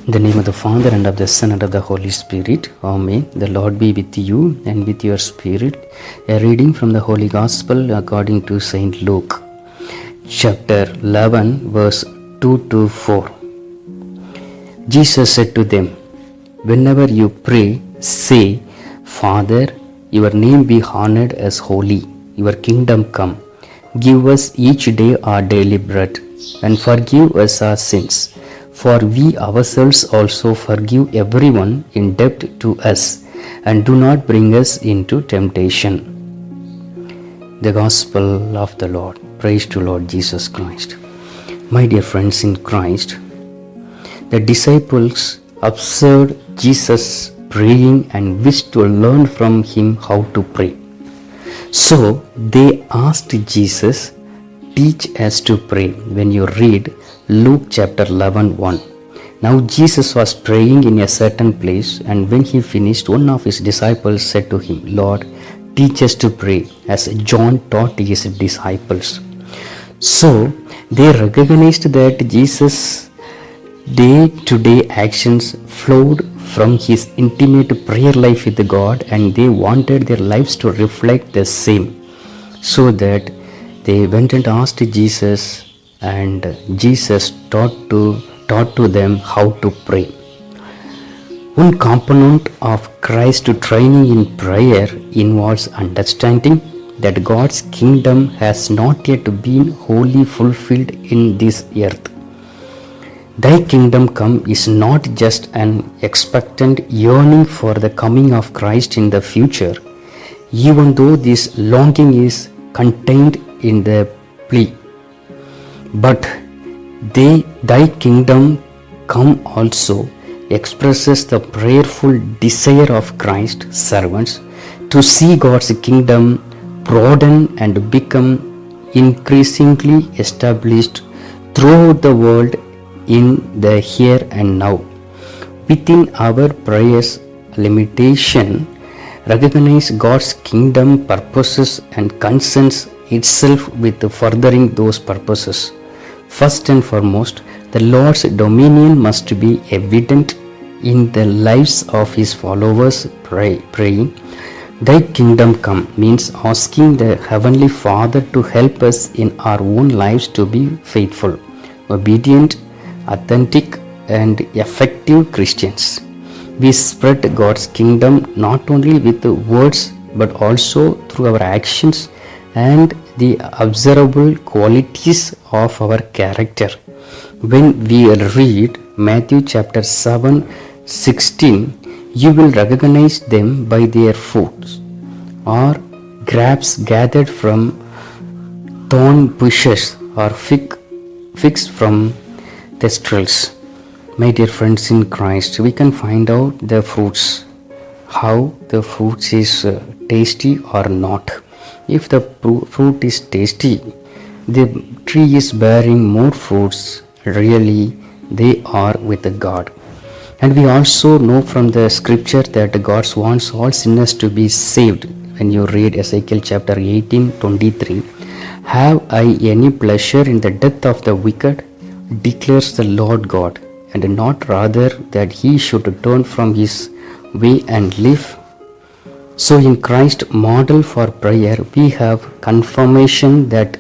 In the name of the Father, and of the Son, and of the Holy Spirit. Amen. The Lord be with you and with your spirit. A reading from the Holy Gospel according to Saint Luke, chapter 11, verse 2 to 4. Jesus said to them, "Whenever you pray, say, Father, your name be honored as holy, your kingdom come. Give us each day our daily bread, and forgive us our sins, for we ourselves also forgive everyone in debt to us, and do not bring us into temptation." The Gospel of the Lord. Praise to Lord Jesus Christ. My dear friends in Christ, the disciples observed Jesus praying and wished to learn from him how to pray. So they asked Jesus, "Teach us to pray," when you read Luke chapter 11:1. Now Jesus was praying in a certain place, and when he finished, one of his disciples said to him, "Lord, teach us to pray, as John taught his disciples." So they recognized that Jesus' day-to-day actions flowed from his intimate prayer life with God, and they wanted their lives to reflect the same. So that they went and asked Jesus, and Jesus taught to them how to pray. One component of Christ's training in prayer involves understanding that God's kingdom has not yet been wholly fulfilled in this earth. Thy kingdom come is not just an expectant yearning for the coming of Christ in the future, even though this longing is contained in the plea. But thy kingdom come also expresses the prayerful desire of Christ's servants to see God's kingdom broaden and become increasingly established throughout the world in the here and now. Within our prayers limitation, recognize God's kingdom purposes and concerns itself with furthering those purposes. First and foremost, the Lord's dominion must be evident in the lives of his followers. Praying, "Thy kingdom come" means asking the Heavenly Father to help us in our own lives to be faithful, obedient, authentic, and effective Christians. We spread God's kingdom not only with words but also through our actions and the observable qualities of our character. When we read Matthew chapter 7:16, you will recognize them by their fruits, or grapes gathered from thorn bushes, or figs from thistles. My dear friends in Christ, we can find out the fruits, how the fruits is tasty or not. If the fruit is tasty, the tree is bearing more fruits. Really, they are with God. And we also know from the scripture that God wants all sinners to be saved. When you read Ezekiel chapter 18:23, "Have I any pleasure in the death of the wicked, declares the Lord God, and not rather that he should turn from his way and live?" So in Christ's model for prayer, we have confirmation that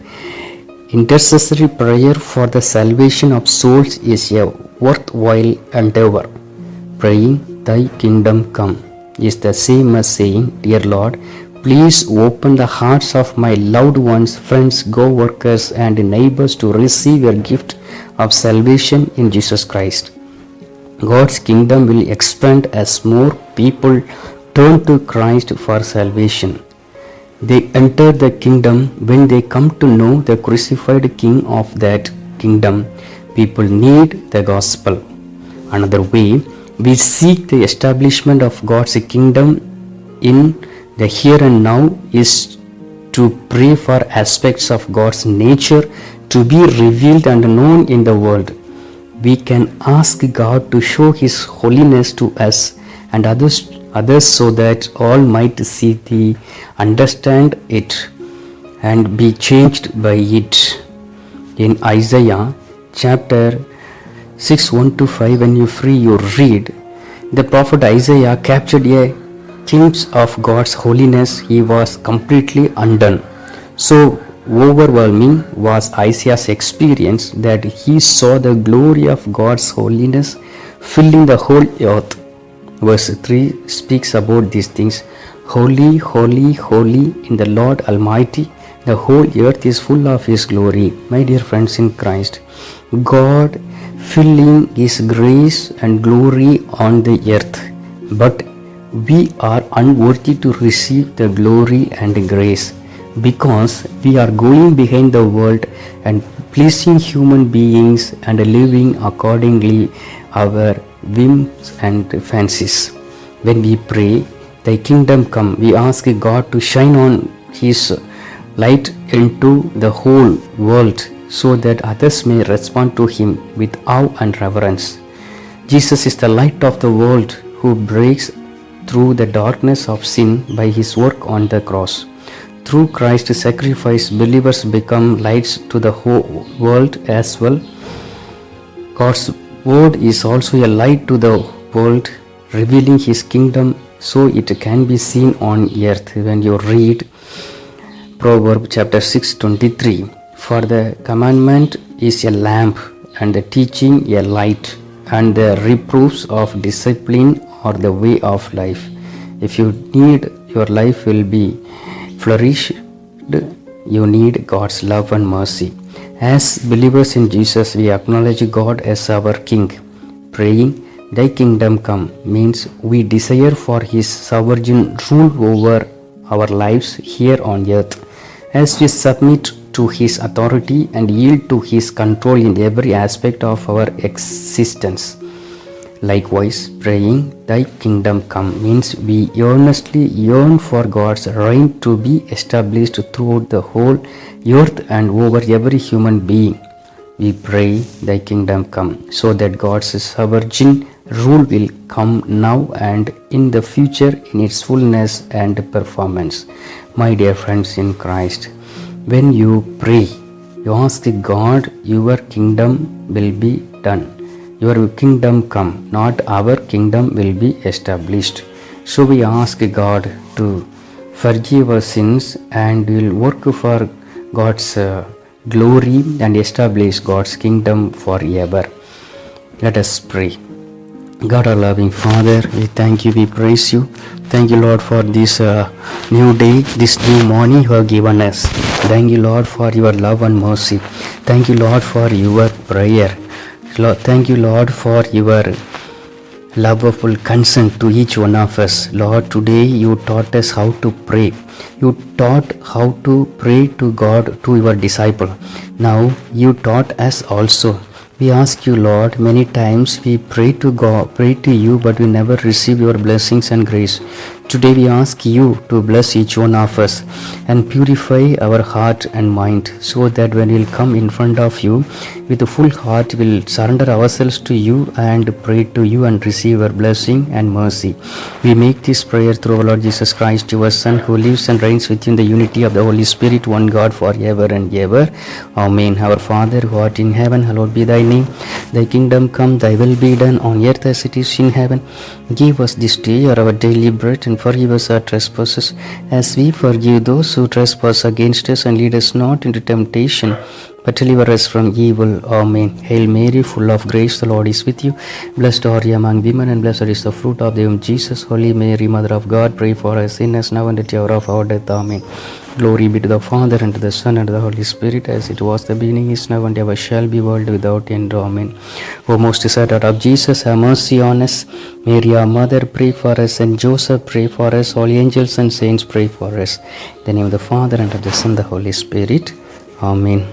intercessory prayer for the salvation of souls is a worthwhile endeavor. Praying, "Thy kingdom come," is the same as saying, "Dear Lord, please open the hearts of my loved ones, friends, co-workers, and neighbors to receive your gift of salvation in Jesus Christ." God's kingdom will expand as more people turn to Christ for salvation. They enter the kingdom when they come to know the crucified King of that kingdom. People need the gospel. Another way we seek the establishment of God's kingdom in the here and now is to pray for aspects of God's nature to be revealed and known in the world. We can ask God to show his holiness to us and others so that all might see understand it and be changed by it. In Isaiah chapter 6:1-5, when you read, the prophet Isaiah captured a glimpse of God's holiness. He was completely undone. So overwhelming was Isaiah's experience that he saw the glory of God's holiness filling the whole earth. Verse 3 speaks about these things. Holy, holy, holy in the Lord Almighty, the whole earth is full of His glory. My dear friends in Christ, God filling His grace and glory on the earth, but we are unworthy to receive the glory and grace because we are going behind the world and pleasing human beings and living accordingly our whims and fancies. When we pray, Thy kingdom come, we ask God to shine on His light into the whole world so that others may respond to Him with awe and reverence. Jesus is the light of the world who breaks through the darkness of sin by His work on the cross. Through Christ's sacrifice, believers become lights to the whole world as well. God's word is also a light to the world, revealing His kingdom so it can be seen on earth. When you read Proverbs chapter 6:23, for the commandment is a lamp, and the teaching a light, and the reproofs of discipline are the way of life. If you need your life will be flourished, you need God's love and mercy. As believers in Jesus, we acknowledge God as our King. Praying, Thy kingdom come means we desire for His sovereign rule over our lives here on earth. As we submit to His authority and yield to His control in every aspect of our existence. Likewise, praying, Thy kingdom come means we earnestly yearn for God's reign to be established throughout the whole earth and over every human being. We pray, Thy kingdom come, so that God's sovereign rule will come now and in the future in its fullness and performance. My dear friends in Christ, when you pray, you ask God, Your kingdom will be done. Your kingdom come, not our kingdom will be established. So we ask God to forgive our sins and will work for God's glory and establish God's kingdom forever. Let us pray. God, our loving Father, we thank You, we praise You. Thank You, Lord, for this new day, this new morning You have given us. Thank You, Lord, for Your love and mercy. Thank You, Lord, for Your prayer. Lord, thank You, Lord, for Your lovable consent to each one of us. Lord, today You taught us how to pray. You taught how to pray to God, to Your disciple. Now You taught us also. We ask You, Lord, many times we pray to God, pray to You, but we never receive Your blessings and grace. Today we ask You to bless each one of us and purify our heart and mind so that when we'll come in front of You with a full heart, we'll surrender ourselves to You and pray to You and receive Your blessing and mercy. We make this prayer through our Lord Jesus Christ, Your Son, who lives and reigns with You in the unity of the Holy Spirit, one God, forever and ever. Amen. Our Father, who art in heaven, hallowed be Thy name. Thy kingdom come, Thy will be done on earth as it is in heaven. Give us this day our daily bread, and forgive us our trespasses, as we forgive those who trespass against us, and lead us not into temptation, but deliver us from evil. Amen. Hail Mary, full of grace, the Lord is with You. Blessed are You among women, and blessed is the fruit of Thy womb, Jesus. Holy Mary, Mother of God, pray for us sinners, now and at the hour of our death. Amen. Glory be to the Father, and to the Son, and to the Holy Spirit, as it was the beginning, is now, and ever shall be, world without end. Amen. O most Sacred Heart of Jesus, have mercy on us. Mary, our Mother, pray for us. And Joseph, pray for us. All angels and saints, pray for us. In the name of the Father, and of the Son, and the Holy Spirit. Amen.